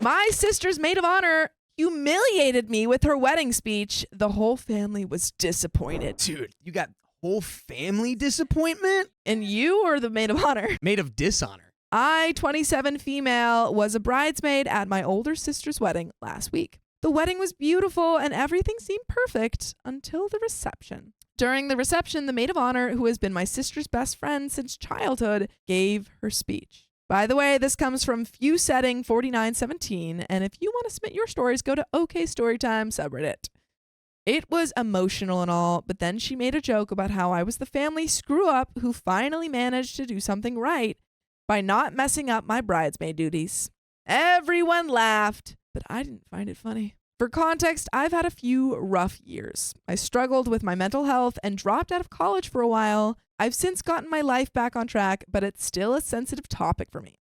My sister's maid of honor humiliated me with her wedding speech. The whole family was disappointed. Dude, you got whole family disappointment? And you are the maid of honor. Maid of dishonor. I, 27 female, was a bridesmaid at my older sister's wedding last week. The wedding was beautiful and everything seemed perfect until the reception. During the reception, the maid of honor, who has been my sister's best friend since childhood, gave her speech. By the way, this comes from FewSetting4917, and if you want to submit your stories, go to OK Storytime subreddit. It was emotional and all, but then she made a joke about how I was the family screw-up who finally managed to do something right by not messing up my bridesmaid duties. Everyone laughed, but I didn't find it funny. For context, I've had a few rough years. I struggled with my mental health and dropped out of college for a while. I've since gotten my life back on track, but it's still a sensitive topic for me.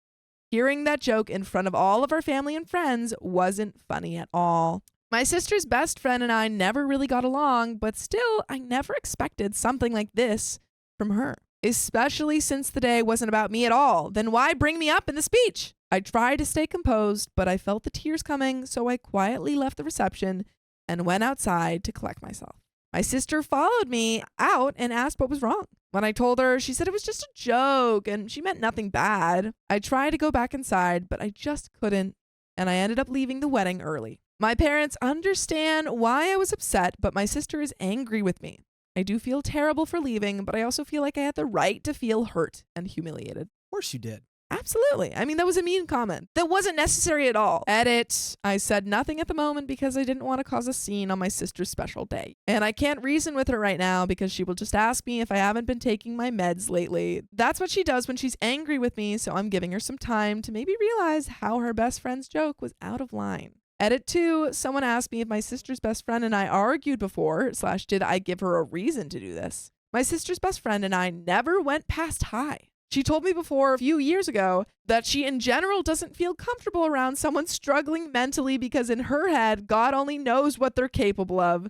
Hearing that joke in front of all of our family and friends wasn't funny at all. My sister's best friend and I never really got along, but still, I never expected something like this from her, especially since the day wasn't about me at all. Then why bring me up in the speech? I tried to stay composed, but I felt the tears coming, so I quietly left the reception and went outside to collect myself. My sister followed me out and asked what was wrong. When I told her, she said it was just a joke and she meant nothing bad. I tried to go back inside, but I just couldn't, and I ended up leaving the wedding early. My parents understand why I was upset, but my sister is angry with me. I do feel terrible for leaving, but I also feel like I had the right to feel hurt and humiliated. Of course you did. Absolutely. I mean, that was a mean comment. That wasn't necessary at all. Edit. I said nothing at the moment because I didn't want to cause a scene on my sister's special day. And I can't reason with her right now because she will just ask me if I haven't been taking my meds lately. That's what she does when she's angry with me, so I'm giving her some time to maybe realize how her best friend's joke was out of line. Edit 2, someone asked me if my sister's best friend and I argued before, / did I give her a reason to do this? My sister's best friend and I never went past hi. She told me before a few years ago that she in general doesn't feel comfortable around someone struggling mentally because in her head, God only knows what they're capable of.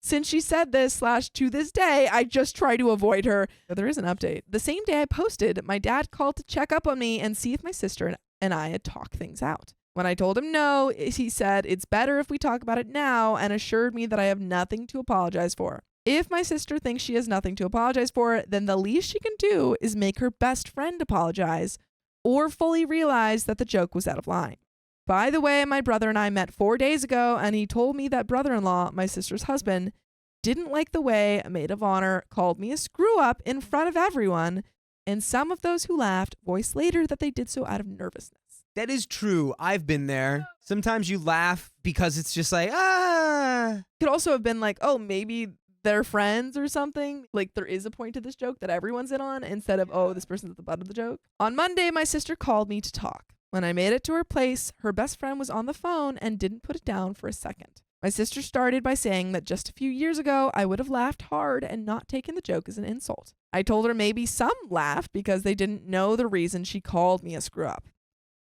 Since she said this / to this day, I just try to avoid her. There is an update. The same day I posted, my dad called to check up on me and see if my sister and I had talked things out. When I told him no, he said it's better if we talk about it now and assured me that I have nothing to apologize for. If my sister thinks she has nothing to apologize for, then the least she can do is make her best friend apologize or fully realize that the joke was out of line. By the way, my brother and I met 4 days ago, and he told me that brother-in-law, my sister's husband, didn't like the way a maid of honor called me a screw-up in front of everyone, and some of those who laughed voiced later that they did so out of nervousness. That is true. I've been there. Sometimes you laugh because it's just like, ah. Could also have been like, oh, maybe they're friends or something. Like there is a point to this joke that everyone's in on instead of, oh, this person's at the butt of the joke. On Monday, my sister called me to talk. When I made it to her place, her best friend was on the phone and didn't put it down for a second. My sister started by saying that just a few years ago, I would have laughed hard and not taken the joke as an insult. I told her maybe some laughed because they didn't know the reason she called me a screw-up.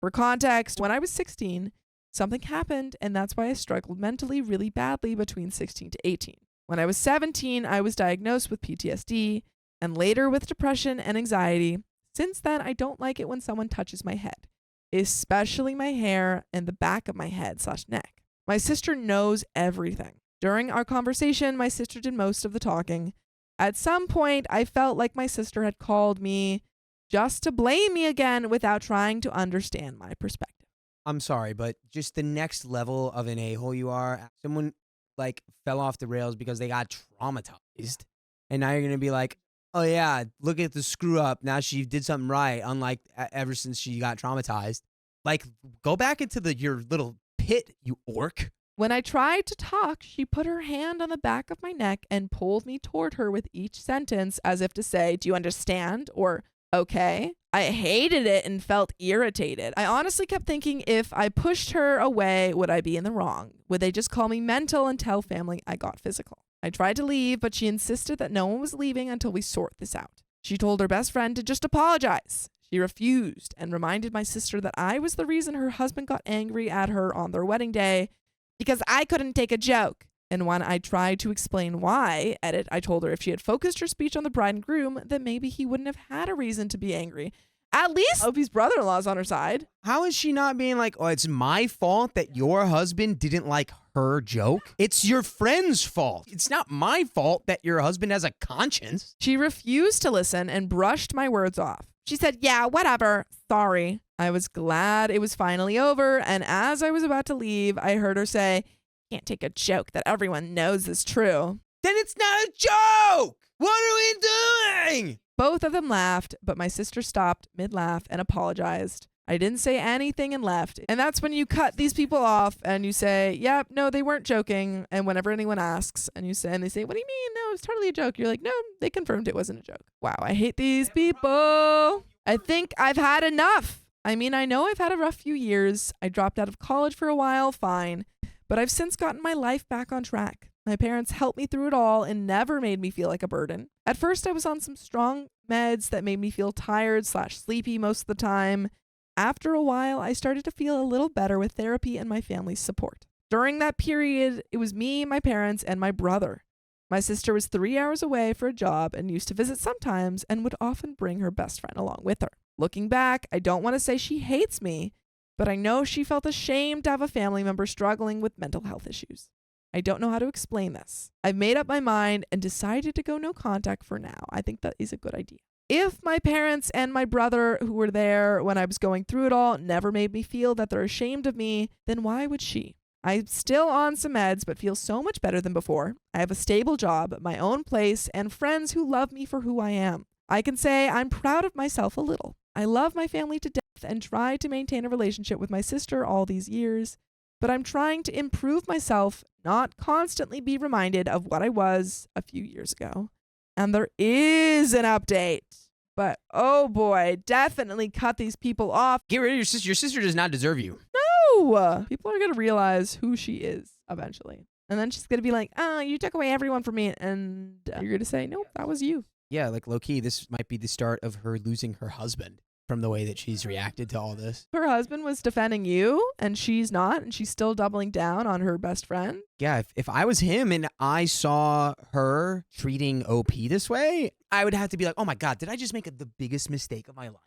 For context, when I was 16, something happened, and that's why I struggled mentally really badly between 16 to 18. When I was 17, I was diagnosed with PTSD and later with depression and anxiety. Since then, I don't like it when someone touches my head, especially my hair and the back of my head / neck. My sister knows everything. During our conversation, my sister did most of the talking. At some point, I felt like my sister had called me just to blame me again without trying to understand my perspective. I'm sorry, but just the next level of an a-hole you are, someone like fell off the rails because they got traumatized. And now you're going to be like, oh yeah, look at the screw up. Now she did something right, unlike ever since she got traumatized. Like, go back into your little pit, you orc. When I tried to talk, she put her hand on the back of my neck and pulled me toward her with each sentence as if to say, do you understand? Or, okay. I hated it and felt irritated. I honestly kept thinking if I pushed her away, would I be in the wrong? Would they just call me mental and tell family I got physical? I tried to leave, but she insisted that no one was leaving until we sort this out. She told her best friend to just apologize. She refused and reminded my sister that I was the reason her husband got angry at her on their wedding day because I couldn't take a joke. And when I tried to explain why, I told her if she had focused her speech on the bride and groom, then maybe he wouldn't have had a reason to be angry. At least Opie's brother-in-law's on her side. How is she not being like, oh, it's my fault that your husband didn't like her joke? It's your friend's fault. It's not my fault that your husband has a conscience. She refused to listen and brushed my words off. She said, yeah, whatever. Sorry. I was glad it was finally over, and as I was about to leave, I heard her say, can't take a joke that everyone knows is true. Then it's not a joke! What are we doing? Both of them laughed, but my sister stopped mid-laugh and apologized. I didn't say anything and left. And that's when you cut these people off and you say, yep, no, they weren't joking. And whenever anyone asks and they say, what do you mean? No, it's totally a joke. You're like, no, they confirmed it wasn't a joke. Wow, I hate these people. I think I've had enough. I mean, I know I've had a rough few years. I dropped out of college for a while, fine. But I've since gotten my life back on track. My parents helped me through it all and never made me feel like a burden. At first, I was on some strong meds that made me feel tired/sleepy most of the time. After a while, I started to feel a little better with therapy and my family's support. During that period, it was me, my parents, and my brother. My sister was 3 hours away for a job and used to visit sometimes and would often bring her best friend along with her. Looking back, I don't want to say she hates me, but I know she felt ashamed to have a family member struggling with mental health issues. I don't know how to explain this. I've made up my mind and decided to go no contact for now. I think that is a good idea. If my parents and my brother, who were there when I was going through it all, never made me feel that they're ashamed of me, then why would she? I'm still on some meds, but feel so much better than before. I have a stable job, my own place, and friends who love me for who I am. I can say I'm proud of myself a little. I love my family to death and tried to maintain a relationship with my sister all these years, but I'm trying to improve myself, not constantly be reminded of what I was a few years ago. And there is an update. But oh boy, definitely cut these people off. Get rid of your sister. Your sister does not deserve you. No! People are going to realize who she is eventually. And then she's going to be like, oh, you took away everyone from me. And you're going to say, nope, that was you. Yeah, like low-key, this might be the start of her losing her husband from the way that she's reacted to all this. Her husband was defending you, and she's not, and she's still doubling down on her best friend. Yeah, if I was him and I saw her treating OP this way, I would have to be like, oh my God, did I just make the biggest mistake of my life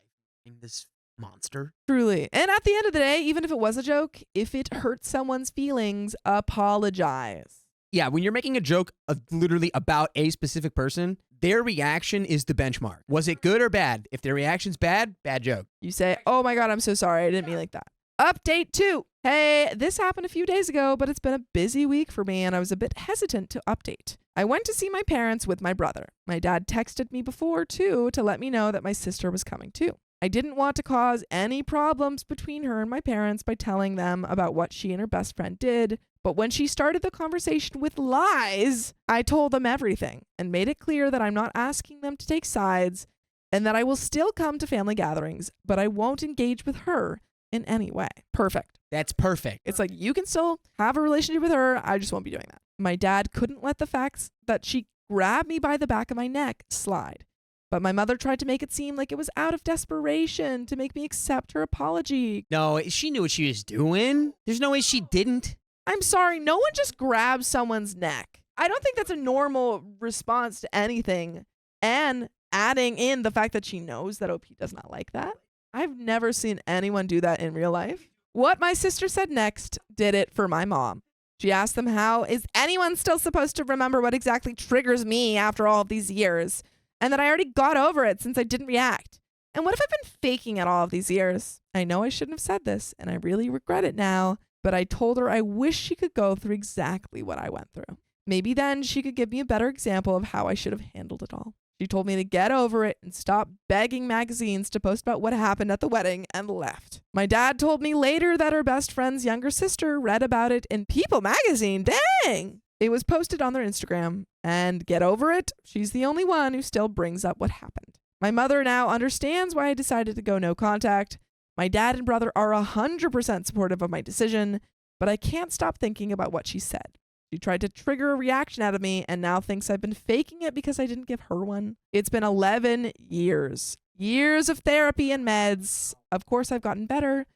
in this monster? Truly. And at the end of the day, even if it was a joke, if it hurts someone's feelings, apologize. Yeah, when you're making a joke literally about a specific person, their reaction is the benchmark. Was it good or bad? If their reaction's bad, bad joke. You say, oh my God, I'm so sorry. I didn't mean like that. Update 2. Hey, this happened a few days ago, but it's been a busy week for me and I was a bit hesitant to update. I went to see my parents with my brother. My dad texted me before too to let me know that my sister was coming too. I didn't want to cause any problems between her and my parents by telling them about what she and her best friend did, but when she started the conversation with lies, I told them everything and made it clear that I'm not asking them to take sides and that I will still come to family gatherings, but I won't engage with her in any way. Perfect. That's perfect. It's like, you can still have a relationship with her. I just won't be doing that. My dad couldn't let the facts that she grabbed me by the back of my neck slide. But my mother tried to make it seem like it was out of desperation to make me accept her apology. No, she knew what she was doing. There's no way she didn't. I'm sorry, no one just grabs someone's neck. I don't think that's a normal response to anything. And adding in the fact that she knows that OP does not like that. I've never seen anyone do that in real life. What my sister said next did it for my mom. She asked them, how is anyone still supposed to remember what exactly triggers me after all of these years? And that I already got over it since I didn't react. And what if I've been faking it all of these years? I know I shouldn't have said this, and I really regret it now, but I told her I wish she could go through exactly what I went through. Maybe then she could give me a better example of how I should have handled it all. She told me to get over it and stop begging magazines to post about what happened at the wedding and left. My dad told me later that her best friend's younger sister read about it in People magazine. Dang! It was posted on their Instagram, and get over it, she's the only one who still brings up what happened. My mother now understands why I decided to go no contact. My dad and brother are 100% supportive of my decision, but I can't stop thinking about what she said. She tried to trigger a reaction out of me and now thinks I've been faking it because I didn't give her one. It's been 11 years. Years of therapy and meds. Of course, I've gotten better.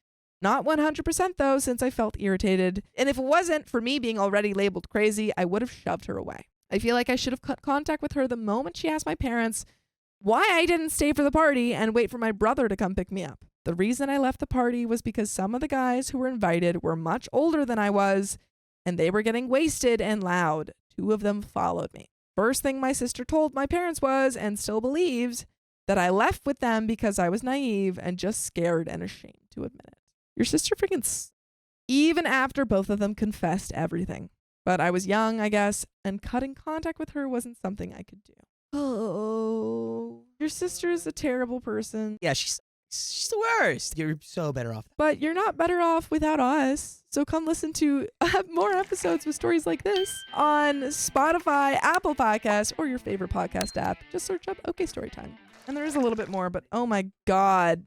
Not 100% though, since I felt irritated. And if it wasn't for me being already labeled crazy, I would have shoved her away. I feel like I should have cut contact with her the moment she asked my parents why I didn't stay for the party and wait for my brother to come pick me up. The reason I left the party was because some of the guys who were invited were much older than I was, and they were getting wasted and loud. 2 of them followed me. First thing my sister told my parents was, and still believes, that I left with them because I was naive and just scared and ashamed to admit it. Your sister freaking even after both of them confessed everything. But I was young, I guess, and cutting contact with her wasn't something I could do. Oh, your sister's a terrible person. Yeah, she's the worst. You're so better off. But you're not better off without us. So come listen to more episodes with stories like this on Spotify, Apple Podcasts, or your favorite podcast app. Just search up OK Storytime. And there is a little bit more, but oh my God,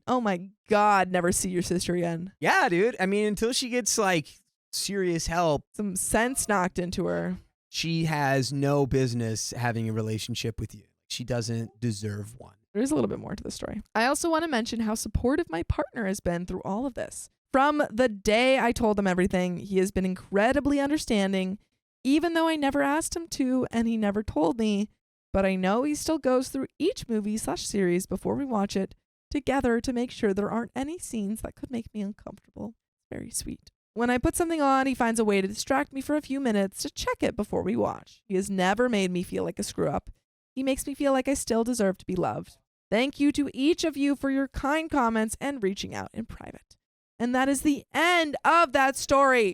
never see your sister again. Yeah, dude. I mean, until she gets like serious help, some sense knocked into her. She has no business having a relationship with you. She doesn't deserve one. There's a little bit more to the story. I also want to mention how supportive my partner has been through all of this. From the day I told him everything, he has been incredibly understanding, even though I never asked him to and he never told me. But I know he still goes through each movie/series before we watch it together to make sure there aren't any scenes that could make me uncomfortable. Very sweet. When I put something on, he finds a way to distract me for a few minutes to check it before we watch. He has never made me feel like a screw-up. He makes me feel like I still deserve to be loved. Thank you to each of you for your kind comments and reaching out in private. And that is the end of that story.